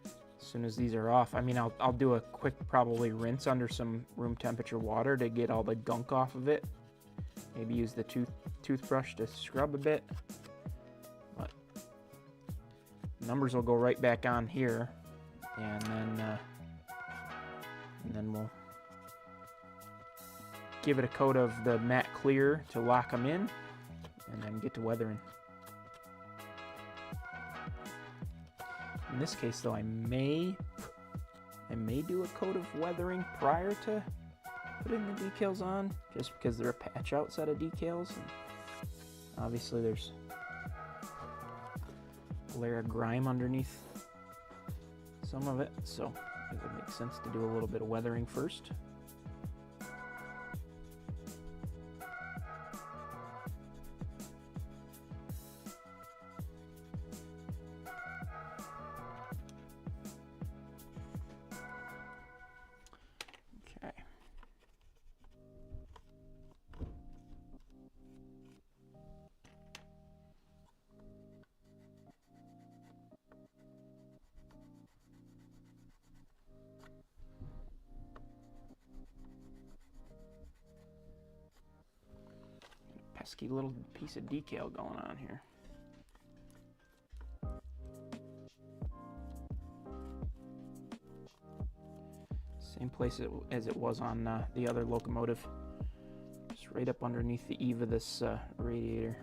as soon as these are off. I mean, I'll do a quick probably rinse under some room temperature water to get all the gunk off of it. Maybe use the toothbrush to scrub a bit. But numbers will go right back on here. And then we'll give it a coat of the matte clear to lock them in, and then get to weathering. In this case, though, I may do a coat of weathering prior to putting the decals on, just because they're a patch out set of decals, and obviously there's a layer of grime underneath some of it, so it would make sense to do a little bit of weathering first. Okay. Pesky little piece of decal going on here. Same place as it was on the other locomotive. Just right up underneath the eave of this radiator.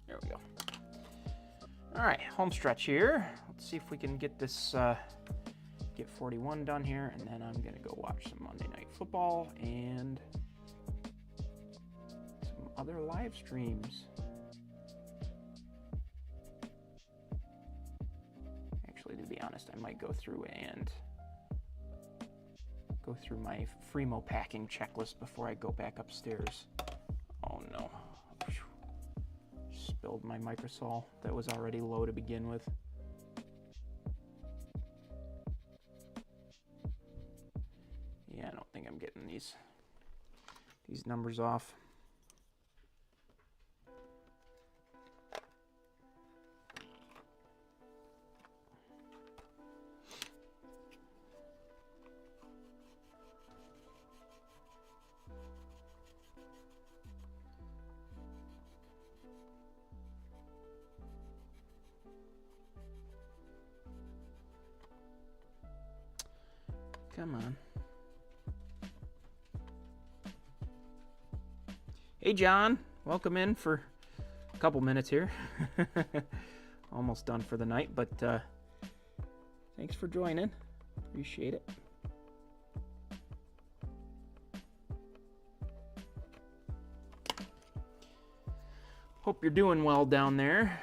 There we go. All right, home stretch here. Let's see if we can get this, get 41 done here, and then I'm gonna go watch some Monday Night Football and some other live streams. Actually, to be honest, I might go through my Fremo packing checklist before I go back upstairs. Oh no. Spilled my microsol that was already low to begin with. Yeah, I don't think I'm getting these numbers off. Come on. Hey, John. Welcome in for a couple minutes here. Almost done for the night, but thanks for joining. Appreciate it. Hope you're doing well down there.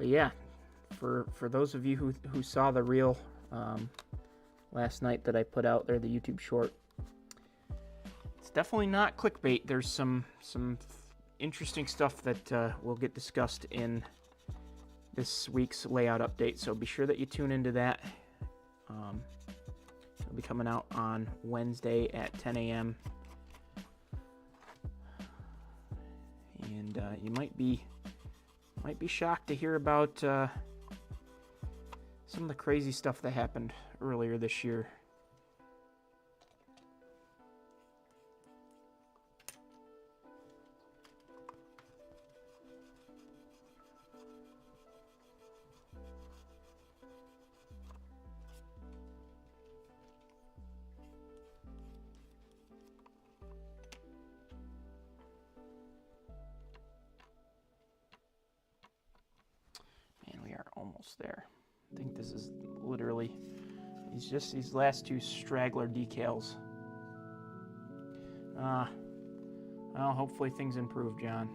But yeah, for those of you who saw the reel last night that I put out there, the YouTube short, it's definitely not clickbait. There's some interesting stuff that will get discussed in this week's layout update, so be sure that you tune into that. It'll be coming out on Wednesday at 10 a.m. And you might be shocked to hear about some of the crazy stuff that happened earlier this year. Almost there. I think this is literally these last two straggler decals. Well, hopefully things improve, John.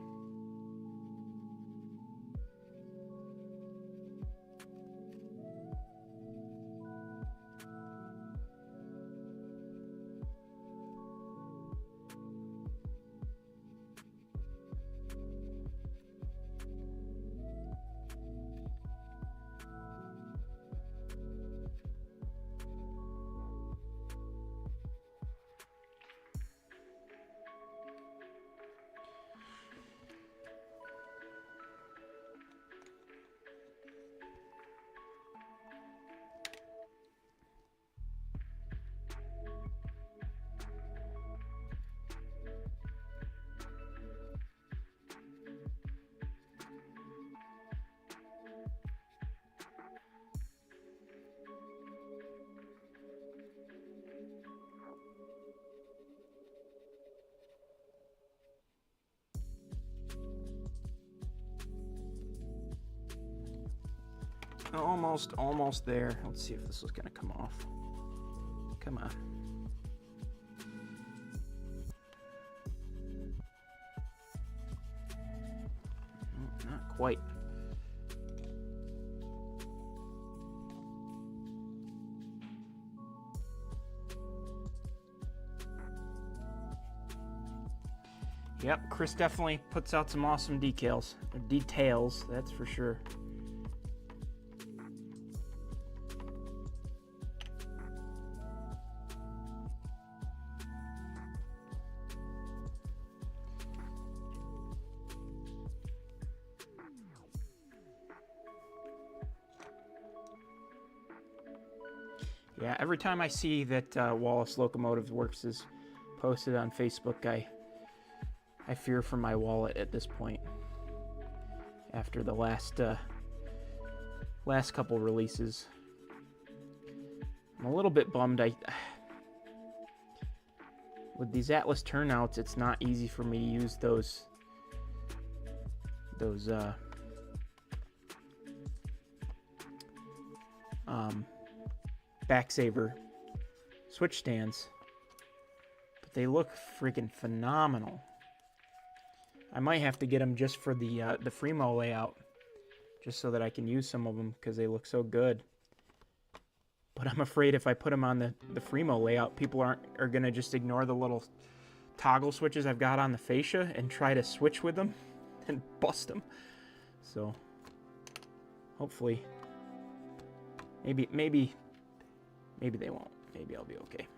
Almost there. Let's see if this is gonna come off. Come on. Not quite. Yep, Chris definitely puts out some awesome details, that's for sure. Yeah, every time I see that Wallace Locomotive Works is posted on Facebook, I fear for my wallet at this point. After the last couple releases, I'm a little bit bummed. With these Atlas turnouts, it's not easy for me to use those Backsaver switch stands, but they look freaking phenomenal. I might have to get them just for the Fremo layout, just so that I can use some of them because they look so good. But I'm afraid if I put them on the Fremo layout, people are gonna just ignore the little toggle switches I've got on the fascia and try to switch with them and bust them. So hopefully, maybe they won't. Maybe I'll be okay.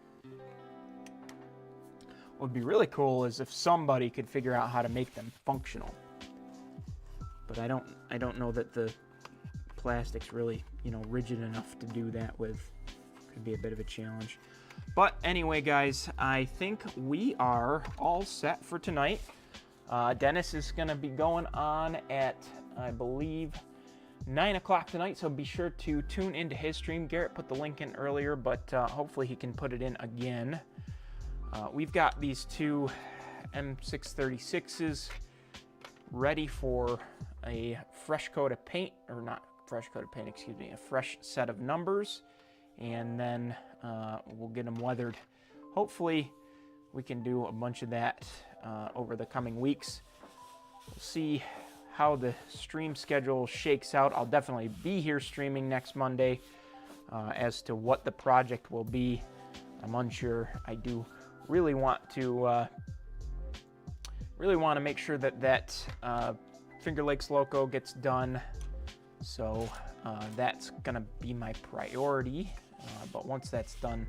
What would be really cool is if somebody could figure out how to make them functional. But I don't know that the plastic's really, rigid enough to do that with. Could be a bit of a challenge. But anyway, guys, I think we are all set for tonight. Dennis is going to be going on at, I believe, 9 o'clock tonight, so be sure to tune into his stream. Garrett put the link in earlier, but hopefully he can put it in again. We've got these two M636s ready for a fresh coat of paint, or not fresh coat of paint, excuse me, a fresh set of numbers, and then we'll get them weathered. Hopefully we can do a bunch of that over the coming weeks. We'll see how the stream schedule shakes out. I'll definitely be here streaming next Monday. As to what the project will be, I'm unsure. I do really want to make sure that Finger Lakes Loco gets done. So that's gonna be my priority. But once that's done,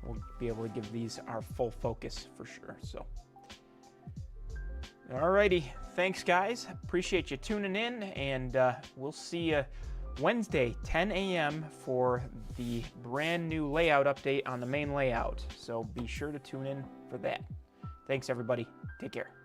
we'll be able to give these our full focus for sure. So, alrighty, thanks guys. Appreciate you tuning in, and we'll see you Wednesday, 10 a.m. for the brand new layout update on the main layout. So be sure to tune in for that. Thanks everybody. Take care.